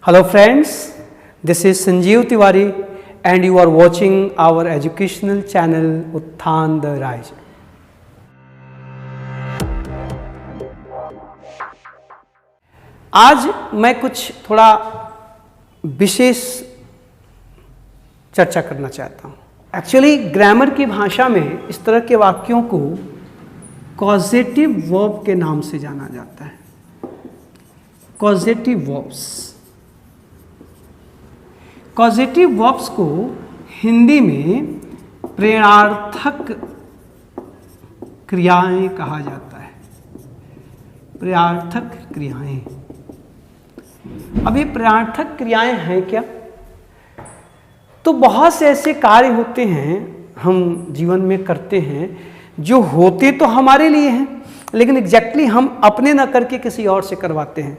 Hello friends, this is Sanjeev Tiwari and you are watching our educational channel Utthaan the Rise. आज मैं कुछ थोड़ा विशेष चर्चा करना चाहता हूँ। एक्चुअली ग्रामर की भाषा में इस तरह के वाक्यों को कॉजेटिव वर्ब के नाम से जाना जाता है। कॉजेटिव वर्ब्स, कॉजेटिव वर्ब्स को हिंदी में प्रेरणार्थक क्रियाएं कहा जाता है। प्रेरणार्थक क्रियाएं। अब ये प्रेरणार्थक क्रियाएं हैं क्या? तो बहुत से ऐसे कार्य होते हैं हम जीवन में करते हैं जो होते तो हमारे लिए हैं, लेकिन एग्जैक्टली हम अपने न करके किसी और से करवाते हैं,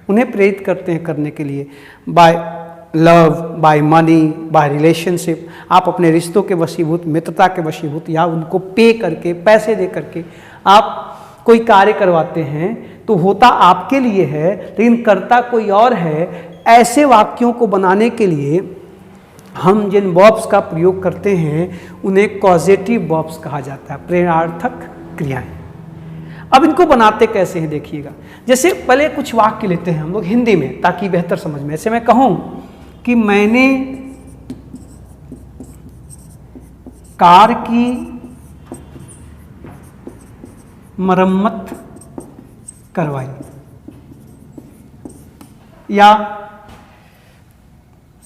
उन्हें प्रेरित करते हैं करने के लिए। Buy love, buy money, buy relationship, आप अपने रिश्तों के वशीभूत, मित्रता के वशीभूत, या उनको पे करके, पैसे दे करके आप कोई कार्य करवाते हैं तो होता आपके लिए है लेकिन करता कोई और है। ऐसे वाक्यों को बनाने के लिए हम जिन वर्ब्स का प्रयोग करते हैं उन्हें कॉजेटिव वर्ब्स कहा जाता है, प्रेरणार्थक क्रियाएं। अब इनको बनाते कैसे हैं देखिएगा। जैसे पहले कुछ वाक्य लेते हैं हम लोग हिंदी में ताकि बेहतर समझ में। ऐसे मैं कहूं कि मैंने कार की मरम्मत करवाई, या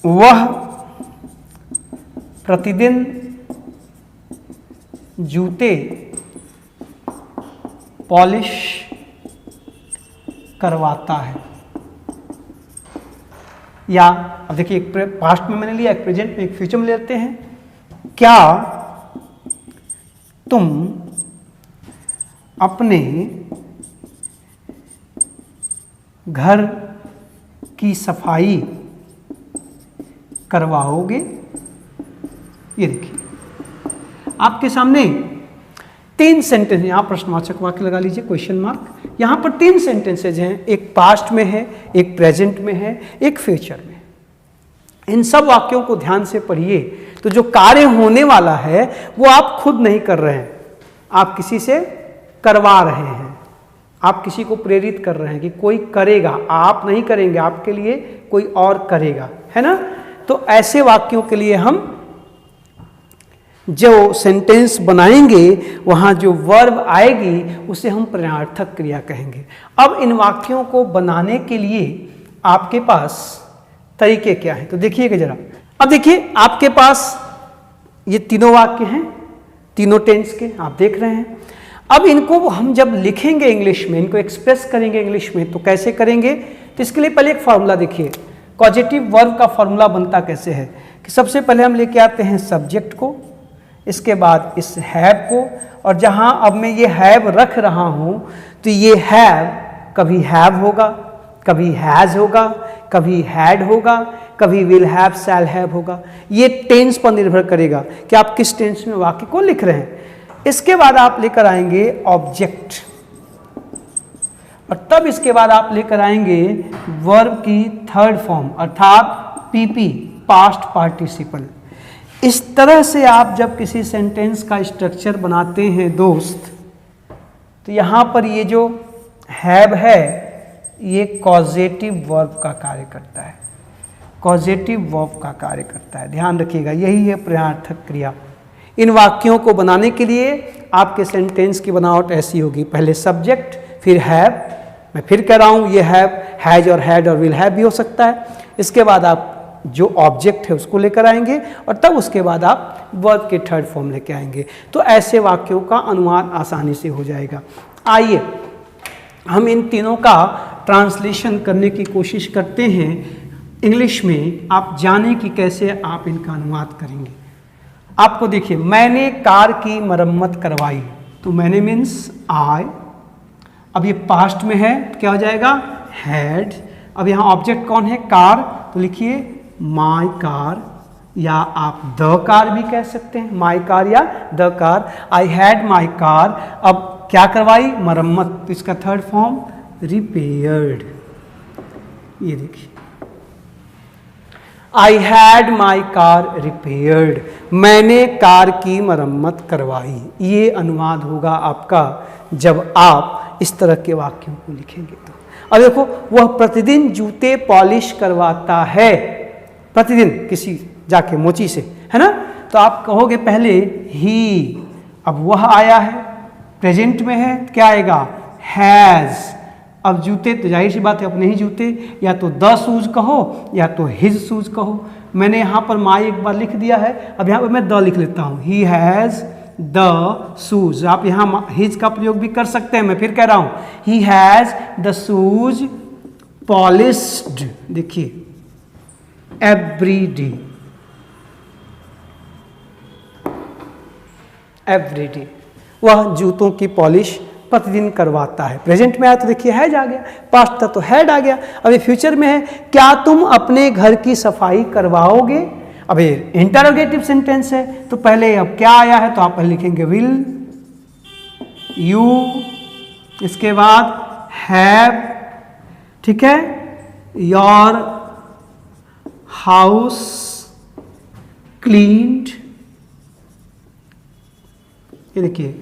वह प्रतिदिन जूते पॉलिश करवाता है। या अब देखिए, एक पास्ट में मैंने लिया, एक प्रेजेंट में, एक फ्यूचर में लेते हैं। क्या तुम अपने घर की सफाई करवाओगे? ये देखिए आपके सामने 3 सेंटेंस, यहां प्रश्नवाचक वाक्य लगा लीजिए, क्वेश्चन मार्क। यहां पर 3 सेंटेंसेज हैं, एक पास्ट में है, एक प्रेजेंट में है, एक फ्यूचर में। इन सब वाक्यों को ध्यान से पढ़िए तो जो कार्य होने वाला है वो आप खुद नहीं कर रहे हैं, आप किसी से करवा रहे हैं, आप किसी को प्रेरित कर रहे हैं कि कोई करेगा, आप नहीं करेंगे, आपके लिए कोई और करेगा, है ना। तो ऐसे वाक्यों के लिए हम जो सेंटेंस बनाएंगे वहां जो वर्ब आएगी उसे हम प्रेरणार्थक क्रिया कहेंगे। अब इन वाक्यों को बनाने के लिए आपके पास तरीके क्या हैं तो देखिएगा जरा। अब देखिए आपके पास ये तीनों वाक्य हैं, तीनों टेंस के आप देख रहे हैं। अब इनको हम जब लिखेंगे इंग्लिश में, इनको एक्सप्रेस करेंगे इंग्लिश में, तो कैसे करेंगे? तो इसके लिए पहले एक फॉर्मूला देखिए। पॉजिटिव वर्ब का फॉर्मूला बनता कैसे है कि सबसे पहले हम लेके आते हैं सब्जेक्ट को, इसके बाद इस हैव को, और जहां अब मैं ये हैव रख रहा हूं तो ये हैव कभी हैव होगा, कभी हैज होगा, कभी हैड होगा, कभी विल हैव, शैल हैव होगा। ये टेंस पर निर्भर करेगा कि आप किस टेंस में वाक्य को लिख रहे हैं। इसके बाद आप लेकर आएंगे ऑब्जेक्ट, और तब इसके बाद आप लेकर आएंगे वर्ब की थर्ड फॉर्म अर्थात पीपी, पास्ट पार्टिसिपल। इस तरह से आप जब किसी सेंटेंस का स्ट्रक्चर बनाते हैं दोस्त, तो यहां पर ये जो हैव है ये कॉजेटिव वर्ब का कार्य करता है, कॉजेटिव वर्ब का कार्य करता है। ध्यान रखिएगा, यही है प्रेरणार्थक क्रिया। इन वाक्यों को बनाने के लिए आपके सेंटेंस की बनावट ऐसी होगी, पहले सब्जेक्ट, फिर हैव, मैं फिर कह रहा हूं ये हैव हैज और हैड और विल हैव भी हो सकता है। इसके बाद आप जो ऑब्जेक्ट है उसको लेकर आएंगे और तब उसके बाद आप वर्ब के थर्ड फॉर्म लेकर आएंगे। तो ऐसे वाक्यों का अनुवाद आसानी से हो जाएगा। आइए हम इन तीनों का ट्रांसलेशन करने की कोशिश करते हैं इंग्लिश में, आप जाने कि कैसे आप इनका अनुवाद करेंगे। आपको देखिए, मैंने कार की मरम्मत करवाई, तो मैंने मीन्स आई। अब ये पास्ट में है, क्या हो जाएगा? हैड। अब यहाँ ऑब्जेक्ट कौन है? कार, तो लिखिए माई कार, या आप द कार भी कह सकते हैं, माई कार या the car. I had my car. अब क्या करवाई? मरम्मत, तो इसका थर्ड फॉर्म रिपेयर्ड। ये देखिए आई हैड माई कार रिपेयर्ड, मैंने कार की मरम्मत करवाई। ये अनुवाद होगा आपका जब आप इस तरह के वाक्यों को लिखेंगे तो। अब देखो, वह प्रतिदिन जूते पॉलिश करवाता है, प्रतिदिन किसी जाके मोची से, है ना। तो आप कहोगे पहले ही, अब वह आया है, प्रेजेंट में है, क्या आएगा, हैज। अब जूते तो जाहिर सी बात है अपने ही जूते, या तो द शूज कहो या तो हिज शूज कहो। मैंने यहाँ पर माई एक बार लिख दिया है, अब यहाँ पर मैं द लिख लेता हूँ, ही हैज़ द शूज। आप यहाँ हिज का प्रयोग भी कर सकते हैं, मैं फिर कह रहा हूँ, he has the shoes polished, देखिए एवरी डे, एवरी डे, वह जूतों की पॉलिश प्रतिदिन करवाता है। प्रेजेंट में आया तो देखिए हैज आ गया, पास्ट था तो हैड आ गया। अब ये फ्यूचर में है, क्या तुम अपने घर की सफाई करवाओगे। अब ये इंटरोगेटिव सेंटेंस है, तो पहले अब क्या आया है, तो आप पहले लिखेंगे विल यू, इसके बाद हैव, ठीक है, योर हाउस क्लीन्ड, ये देखिए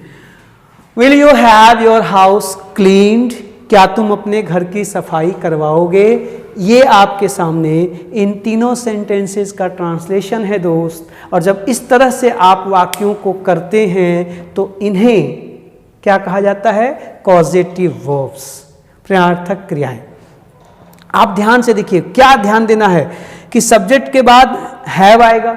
will you have your house cleaned, क्या तुम अपने घर की सफाई करवाओगे। ये आपके सामने इन तीनों सेंटेंसेस का ट्रांसलेशन है दोस्त। और जब इस तरह से आप वाक्यों को करते हैं तो इन्हें क्या कहा जाता है, कॉजेटिव वर्ब्स, प्रश्नार्थक क्रियाएं। आप ध्यान से देखिए, क्या ध्यान देना है कि सब्जेक्ट के बाद हैव आएगा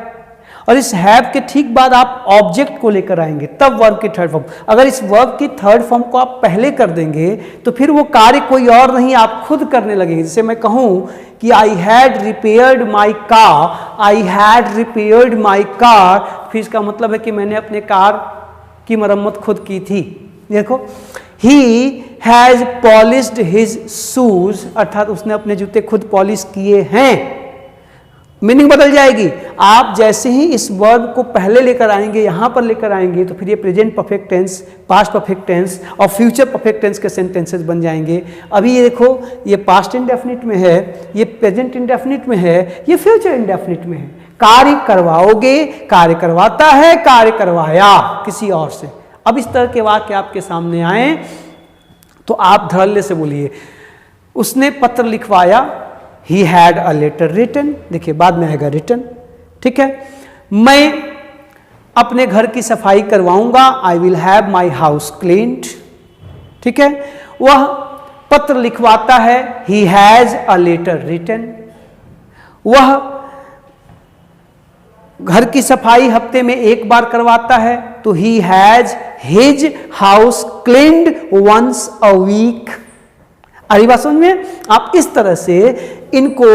और इस हैव के ठीक बाद आप ऑब्जेक्ट को लेकर आएंगे, तब वर्ब की थर्ड फॉर्म। अगर इस वर्ब की थर्ड फॉर्म को आप पहले कर देंगे तो फिर वो कार्य कोई और नहीं, आप खुद करने लगेंगे। जैसे मैं कहूं कि I had repaired my car, I had repaired my car, फिर इसका मतलब है कि मैंने अपने कार की मरम्मत खुद की थी। देखो, he has polished his shoes, अर्थात उसने अपने जूते खुद पॉलिश किए हैं। मीनिंग बदल जाएगी। आप जैसे ही इस वर्ब को पहले लेकर आएंगे, यहां पर लेकर आएंगे, तो फिर ये present perfect tense, past perfect tense और फ्यूचर परफेक्ट टेंस के सेंटेंसेस बन जाएंगे। अभी ये देखो, ये पास्ट इंडेफिनिट में है, ये प्रेजेंट इंडेफिनिट में है, ये फ्यूचर इंडेफिनिट में है। कार्य करवाओगे, कार्य करवाता है, कार्य करवाया किसी और से। अब इस तरह के वाक्य आपके सामने आए तो आप धड़ल्ले से बोलिए, उसने पत्र लिखवाया, He had a letter written, देखिए बाद में आएगा written, ठीक है। मैं अपने घर की सफाई करवाऊंगा, I will have my house cleaned, ठीक है। वह पत्र लिखवाता है, He has a letter written। वह घर की सफाई हफ्ते में एक बार करवाता है, तो He has his house cleaned once a week। अरे बात समझ में, आप इस तरह से इनको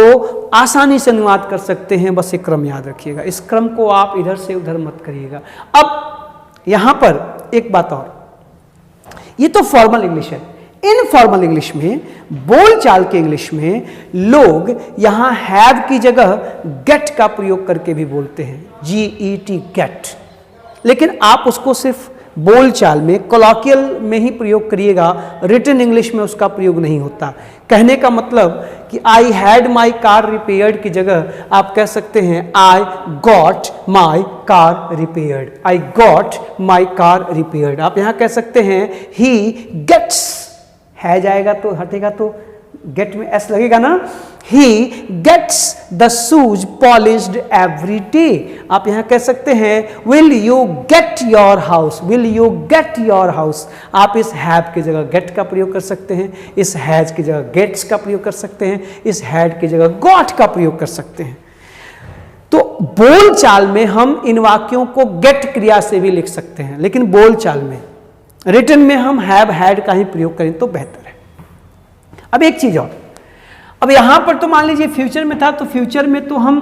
आसानी से अनुवाद कर सकते हैं। बस एक क्रम याद रखिएगा, इस क्रम को आप इधर से उधर मत करिएगा। अब यहां पर एक बात और, ये तो फॉर्मल इंग्लिश है। इनफॉर्मल इंग्लिश में, बोलचाल के इंग्लिश में लोग यहां हैव की जगह गेट का प्रयोग करके भी बोलते हैं, GET गेट। लेकिन आप उसको सिर्फ बोलचाल में, कोलॉकियल में ही प्रयोग करिएगा, रिटन इंग्लिश में उसका प्रयोग नहीं होता। कहने का मतलब कि आई हैड माई कार रिपेयर्ड की जगह आप कह सकते हैं I got my car repaired, I got my car repaired. आप यहां कह सकते हैं ही गेट्स, है जाएगा तो हटेगा तो गेट में एस लगेगा ना, he gets the shoes polished every day. आप यहां कह सकते हैं will you get your house, will you get your house. आप इस हैव की जगह गेट का प्रयोग कर सकते हैं, इस हैज की जगह गेट्स का प्रयोग कर सकते हैं, इस हैड की जगह गॉट का प्रयोग कर सकते हैं। तो बोलचाल में हम इन वाक्यों को गेट क्रिया से भी लिख सकते हैं, लेकिन बोलचाल में, रिटन में हम हैव हैड का ही प्रयोग करें तो बेहतर है। अब एक चीज और, अब यहां पर तो मान लीजिए फ्यूचर में था, तो फ्यूचर में तो हम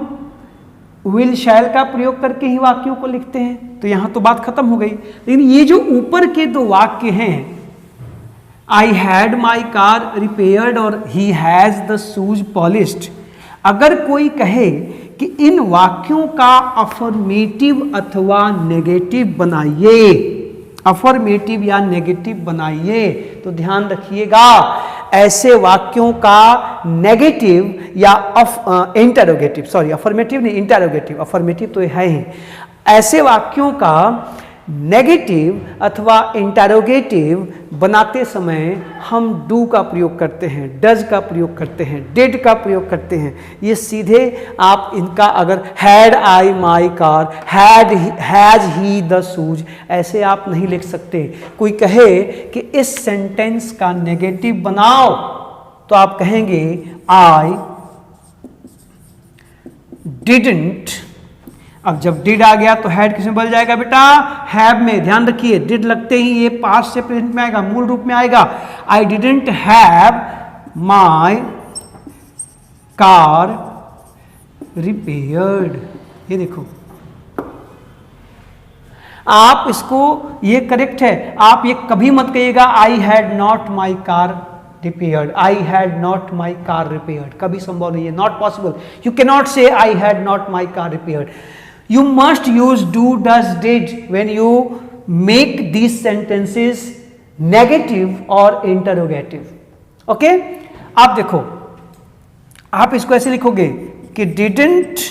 विल शैल का प्रयोग करके ही वाक्यों को लिखते हैं, तो यहां तो बात खत्म हो गई। लेकिन ये जो ऊपर के दो वाक्य हैं, I had my car repaired और he has the shoes polished, अगर कोई कहे कि इन वाक्यों का अफर्मेटिव अथवा नेगेटिव बनाइए, अफर्मेटिव या नेगेटिव बनाइए, तो ध्यान रखिएगा ऐसे वाक्यों का नेगेटिव या इंटरोगेटिव, सॉरी अफर्मेटिव नहीं, इंटरोगेटिव, अफर्मेटिव तो है ही, ऐसे वाक्यों का नेगेटिव अथवा इंटरोगेटिव बनाते समय हम डू का प्रयोग करते हैं, डज का प्रयोग करते हैं, डिड का प्रयोग करते हैं। ये सीधे आप इनका अगर had I my car, has he the shoes, ऐसे आप नहीं लिख सकते। कोई कहे कि इस सेंटेंस का नेगेटिव बनाओ तो आप कहेंगे आई डिडंट। अब जब डिड आ गया तो हैड किसमें बदल जाएगा बेटा? हैव में। ध्यान रखिए, डिड लगते ही ये पास्ट से प्रेजेंट में आएगा, मूल रूप में आएगा। I didn't have my car repaired. ये देखो, आप इसको, ये करेक्ट है। आप ये कभी मत कहिएगा I had not my car repaired, I had not my car repaired, कभी संभव नहीं है, not possible. You cannot say I had not my car repaired. You must use do, does, did when you make these sentences negative or interrogative. Okay? आप देखो, आप इसको ऐसे लिखोगे कि didn't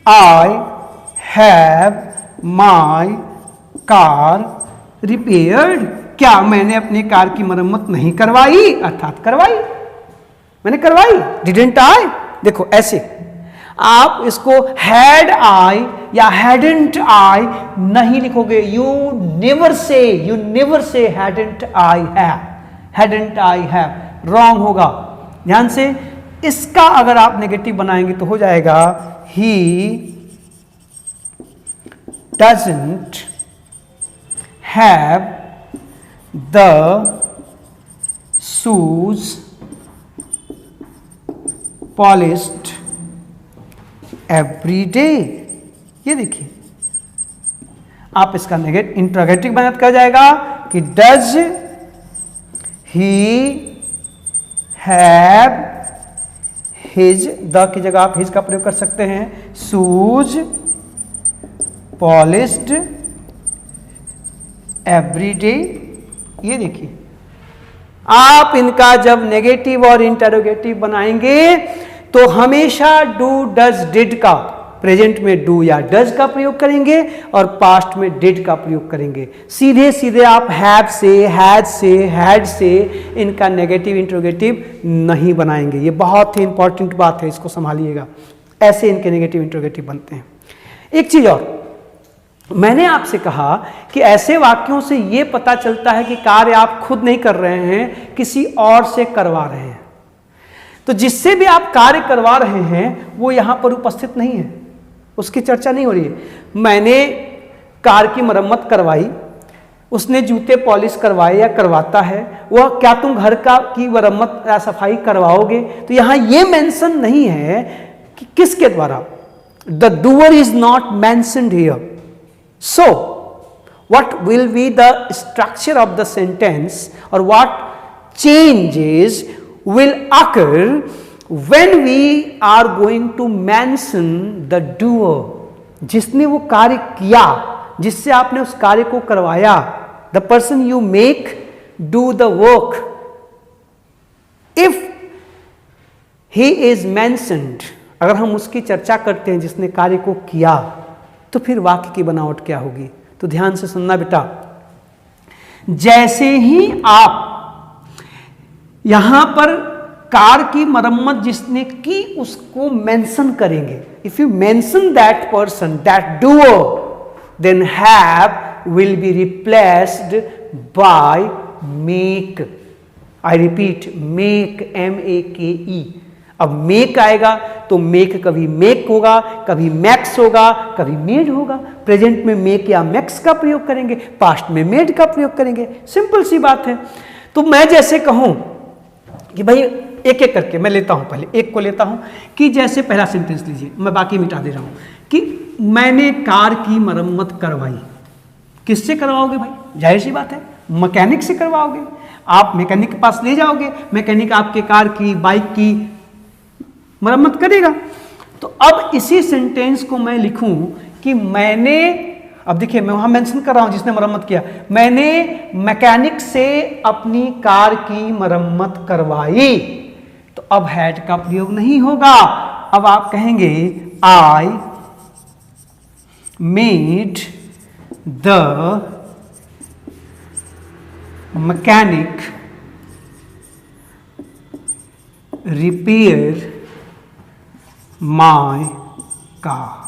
I have my car repaired? क्या मैंने अपनी कार की मरम्मत नहीं करवाई? अर्थात करवाई, मैंने करवाई। डिडंट आई, देखो ऐसे आप इसको हैड आई या हैडंट आई नहीं लिखोगे। You never say hadn't I have, hadn't I have, wrong होगा। ध्यान से, इसका अगर आप नेगेटिव बनाएंगे तो हो जाएगा he doesn't have the shoes polished every day। ये देखिए, आप इसका इंट्रोगेटिव बना कर जाएगा कि does he have his, the key जगह आप हिज का प्रयोग कर सकते हैं, शूज पॉलिश्ड एवरी डे। ये देखिए, आप इनका जब नेगेटिव और इंटरोगेटिव बनाएंगे तो हमेशा डू डज डिड का, प्रेजेंट में डू या डज का प्रयोग करेंगे और पास्ट में डिड का प्रयोग करेंगे। सीधे सीधे आप हैव से, हैज से, हैड से इनका नेगेटिव इंटरोगेटिव नहीं बनाएंगे। ये बहुत ही इंपॉर्टेंट बात है, इसको संभालिएगा। ऐसे इनके नेगेटिव इंटरोगेटिव बनते हैं। एक चीज और, मैंने आपसे कहा कि ऐसे वाक्यों से यह पता चलता है कि कार्य आप खुद नहीं कर रहे हैं, किसी और से करवा रहे हैं। तो जिससे भी आप कार्य करवा रहे हैं वो यहां पर उपस्थित नहीं है, उसकी चर्चा नहीं हो रही है। मैंने कार की मरम्मत करवाई, उसने जूते पॉलिश करवाए या करवाता है, वह क्या तुम घर का की मरम्मत या सफाई करवाओगे? तो यहां यह मेंशन नहीं है कि किसके द्वारा। The doer is not mentioned here. So, what will be the structure of the sentence, or what changes will occur when we are going to mention the doer? जिसने वो कार्य किया, जिससे आपने उस कार्य को करवाया, the person you make do the work. If he is mentioned, अगर हम उसकी चर्चा करते हैं जिसने कार्य को किया, तो फिर वाक्य की बनावट क्या होगी? तो ध्यान से सुनना बेटा। जैसे ही आप यहां पर कार की मरम्मत जिसने की उसको मेंशन करेंगे, if you mention that person, that doer, then have will be replaced by make. I repeat, make, MEKE। अब मेक आएगा तो मेक कभी मेक होगा, कभी मैक्स होगा, कभी मेड होगा। प्रेजेंट में मेक या मैक्स का प्रयोग करेंगे, पास्ट में मेड का प्रयोग करेंगे। सिंपल सी बात है। तो मैं जैसे कहूं कि भाई एक एक करके मैं लेता हूं, पहले एक को लेता हूं कि जैसे पहला सेंटेंस लीजिए, मैं बाकी मिटा दे रहा हूं कि मैंने कार की मरम्मत करवाई। किससे करवाओगे भाई? जाहिर सी बात है, मैकेनिक से करवाओगे। आप मैकेनिक के पास ले जाओगे, मैकेनिक आपके कार की, बाइक की मरम्मत करेगा। तो अब इसी सेंटेंस को मैं लिखूं कि मैंने अब देखिए मैं वहां मेंशन कर रहा हूं जिसने मरम्मत किया, मैंने मैकेनिक से अपनी कार की मरम्मत करवाई, तो अब हैड का प्रयोग नहीं होगा। अब आप कहेंगे I made the mechanic repair my car.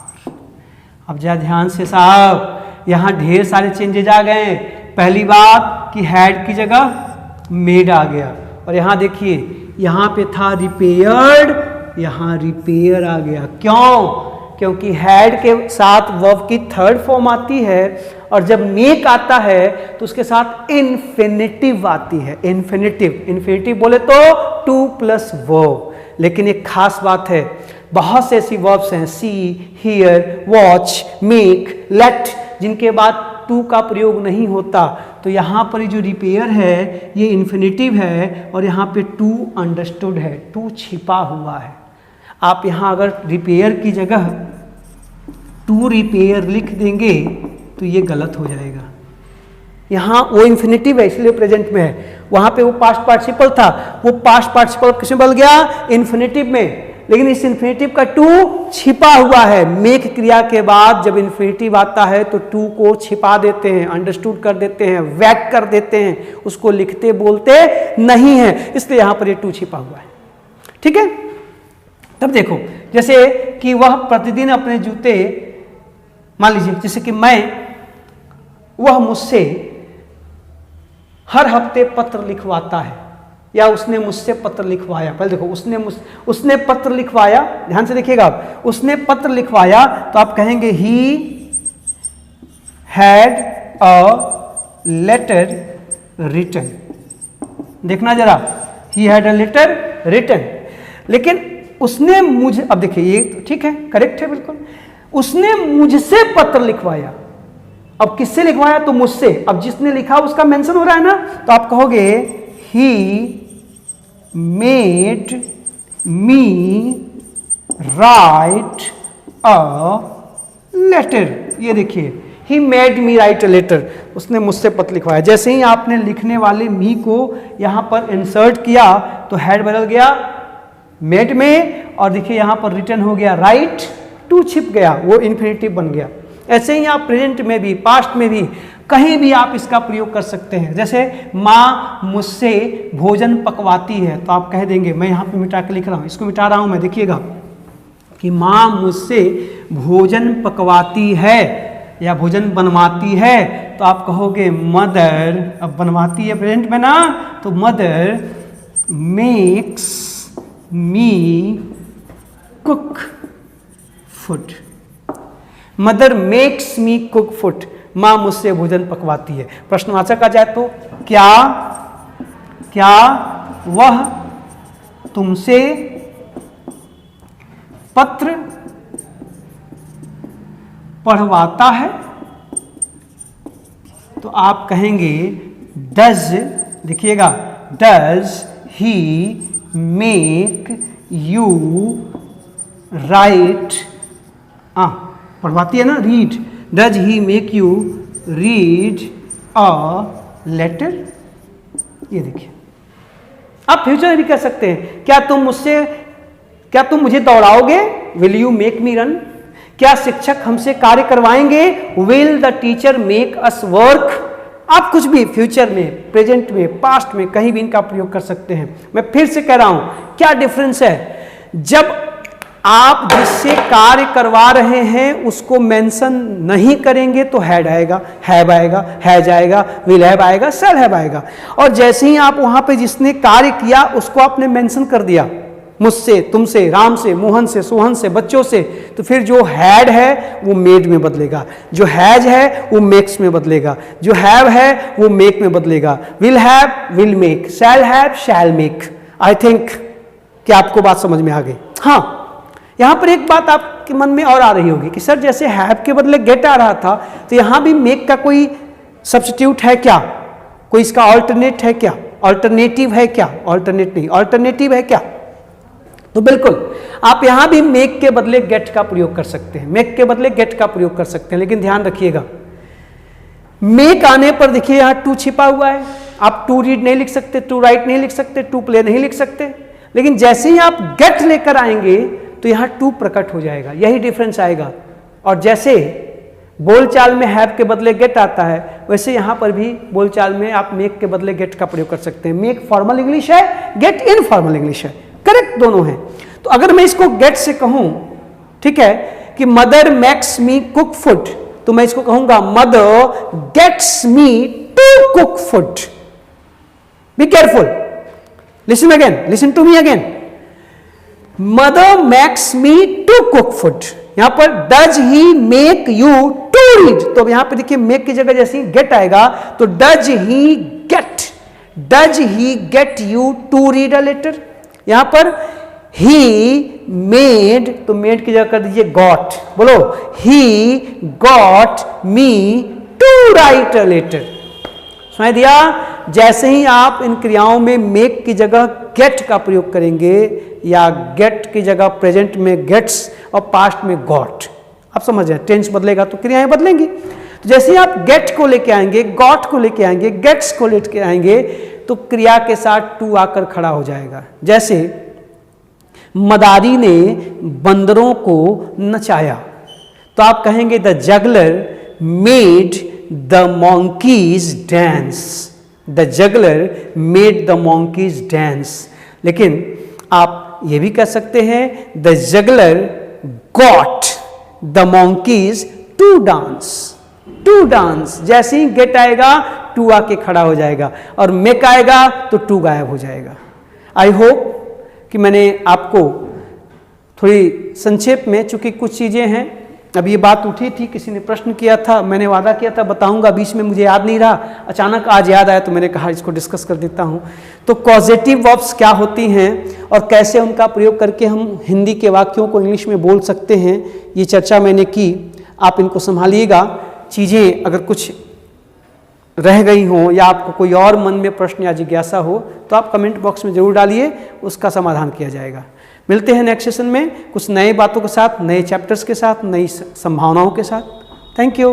अब जरा ध्यान से साहब, यहां ढेर सारे चेंजेज आ गए। पहली बात कि हैड की जगह मेड आ गया, और यहां देखिए यहां पे था रिपेयर्ड, यहां रिपेयर आ गया। क्यों? क्योंकि हैड के साथ वर्ब की थर्ड फॉर्म आती है, और जब मेक आता है तो उसके साथ इन्फिनिटिव आती है। इन्फिनिटिव बोले तो टू प्लस वर्ब। लेकिन एक खास बात है, बहुत से ऐसी वर्ब्स हैं, सी, हियर, वॉच, मेक, लेट, जिनके बाद टू का प्रयोग नहीं होता। तो यहाँ पर जो रिपेयर है ये इन्फिनिटिव है, और यहाँ पे टू अंडरस्टूड है, टू छिपा हुआ है। आप यहाँ अगर रिपेयर की जगह टू रिपेयर लिख देंगे तो ये गलत हो जाएगा। यहाँ वो इन्फिनिटिव है इसलिए प्रेजेंट में है, वहाँ पे वो पास्ट पार्टिसिपल था, वो पास्ट पार्टिसिपल किसमें बदल गया? इन्फिनिटिव में। लेकिन इस इन्फिनिटिव का टू छिपा हुआ है। मेक क्रिया के बाद जब इन्फिनिटिव आता है तो टू को छिपा देते हैं, अंडरस्टूड कर देते हैं, वैक कर देते हैं, उसको लिखते बोलते नहीं है, इसलिए यहाँ पर ये टू छिपा हुआ है। ठीक है, तब देखो जैसे कि वह प्रतिदिन अपने जूते, मान लीजिए जैसे कि वह मुझसे हर हफ्ते पत्र लिखवाता है, या उसने मुझसे पत्र लिखवाया। पहले देखो उसने पत्र लिखवाया, ध्यान से देखिएगा आप, उसने पत्र लिखवाया तो आप कहेंगे he had a letter written. देखना जरा, he had a letter written. लेकिन उसने मुझे, अब देखिए ये तो ठीक है, करेक्ट है बिल्कुल, उसने मुझसे पत्र लिखवाया। अब किससे लिखवाया? तो मुझसे। अब जिसने लिखा उसका मेंशन हो रहा है ना, तो आप कहोगे he made me write a letter. ये देखिए, he made me write a letter, उसने मुझसे पत्र लिखवाया। जैसे ही आपने लिखने वाले मी को यहां पर इंसर्ट किया तो हेड बदल गया मेड में, और देखिए यहां पर रिटर्न हो गया राइट, टू छिप गया, वो इन्फिनिटिव बन गया। ऐसे ही आप प्रेजेंट में भी, पास्ट में भी, कहीं भी आप इसका प्रयोग कर सकते हैं। जैसे माँ मुझसे भोजन पकवाती है, तो आप कह देंगे, मैं यहाँ पे मिटा के लिख रहा हूँ, इसको मिटा रहा हूँ मैं, देखिएगा कि माँ मुझसे भोजन पकवाती है या भोजन बनवाती है, तो आप कहोगे मदर, अब बनवाती है प्रेजेंट में ना, तो mother makes me cook food. Mother makes me cook food, माँ मुझसे भोजन पकवाती है। प्रश्नवाचक आ जाए तो क्या वह तुमसे पत्र पढ़वाता है? तो आप कहेंगे डज, देखिएगा, does he make you write, पढ़वाती है ना, read, does he make you read a letter. ये देखिए, आप फ्यूचर में भी कह सकते हैं, क्या तुम मुझे दौड़ाओगे? Will you make me run? क्या शिक्षक हमसे कार्य करवाएंगे? Will the teacher make us work? आप कुछ भी फ्यूचर में, प्रेजेंट में, पास्ट में, कहीं भी इनका प्रयोग कर सकते हैं। मैं फिर से कह रहा हूं, क्या डिफरेंस है? जब आप जिससे कार्य करवा रहे हैं उसको मेंशन नहीं करेंगे तो हैड आएगा, हैव आएगा, हैज आएगा, विल हैव आएगा, शैल हैव आएगा। और जैसे ही आप वहां पे जिसने कार्य किया उसको आपने मेंशन कर दिया, मुझसे, तुमसे, राम से, मोहन से, सोहन से, बच्चों से, तो फिर जो हैड है वो मेड में बदलेगा, जो हैज है वो मेक्स में बदलेगा, जो हैव है वो मेक में बदलेगा, will have will make, shall have shell make. I think कि आपको बात समझ में आ गई। हाँ, यहां पर एक बात आपके मन में और आ रही होगी कि सर जैसे हैव के बदले गेट आ रहा था, तो यहां भी मेक का कोई सब्स्टिट्यूट है क्या? कोई इसका ऑल्टरनेट है क्या? ऑल्टरनेटिव है क्या? ऑल्टरनेट नहीं, ऑल्टरनेटिव है क्या? तो बिल्कुल आप यहां भी मेक के बदले गेट का प्रयोग कर सकते हैं, मेक के बदले गेट का प्रयोग कर सकते हैं। लेकिन ध्यान रखिएगा, मेक आने पर देखिए यहां टू छिपा हुआ है, आप टू रीड नहीं लिख सकते, टू राइट नहीं लिख सकते, टू प्ले नहीं लिख सकते, लेकिन जैसे ही आप गेट लेकर आएंगे तो यहां टू प्रकट हो जाएगा, यही डिफरेंस आएगा। और जैसे बोलचाल में हैव के बदले गेट आता है, वैसे यहां पर भी बोलचाल में आप मेक के बदले गेट का प्रयोग कर सकते हैं। मेक फॉर्मल इंग्लिश है, गेट इनफॉर्मल इंग्लिश है, करेक्ट दोनों हैं। तो अगर मैं इसको गेट से कहूं, ठीक है, कि mother makes me cook food, तो मैं इसको कहूंगा mother gets me to cook food. Be careful, listen again, listen to me again. Mother makes me to cook food, यहां पर does he make you to read, तो यहां पर देखिए मेक की जगह जैसे ही गेट आएगा तो does he get you to read a letter. यहां पर ही मेड, तो मेड की जगह कर दीजिए गॉट, बोलो he got me to write a letter. सुनाई दिया? जैसे ही आप इन क्रियाओं में मेक की जगह गेट का प्रयोग करेंगे या गेट की जगह प्रेजेंट में गेट्स और पास्ट में गॉट, आप समझ रहे हैं, टेंस बदलेगा तो क्रियाएं बदलेंगी। तो जैसे ही आप गेट को लेके आएंगे, गॉट को लेके आएंगे, गेट्स को लेके आएंगे, तो क्रिया के साथ टू आकर खड़ा हो जाएगा। जैसे मदारी ने बंदरों को नचाया, तो आप कहेंगे the juggler made the monkeys dance, the juggler made the monkeys dance. लेकिन आप ये भी कह सकते हैं the juggler got the monkeys to dance, to dance. जैसे ही गेट आएगा टू आके खड़ा हो जाएगा, और मेक आएगा तो टू गायब हो जाएगा। आई होप कि मैंने आपको थोड़ी संक्षेप में, चूंकि कुछ चीज़ें हैं, अब ये बात उठी थी, किसी ने प्रश्न किया था, मैंने वादा किया था बताऊंगा, बीच में मुझे याद नहीं रहा, अचानक आज याद आया तो मैंने कहा इसको डिस्कस कर देता हूँ। तो कॉजेटिव वर्ब्स क्या होती हैं और कैसे उनका प्रयोग करके हम हिंदी के वाक्यों को इंग्लिश में बोल सकते हैं, ये चर्चा मैंने की। आप इनको संभालिएगा। चीज़ें अगर कुछ रह गई हों या आपको कोई और मन में प्रश्न या जिज्ञासा हो तो आप कमेंट बॉक्स में जरूर डालिए, उसका समाधान किया जाएगा। मिलते हैं नेक्स्ट सेशन में कुछ नए बातों के साथ, नए चैप्टर्स के साथ, नई संभावनाओं के साथ। Thank you.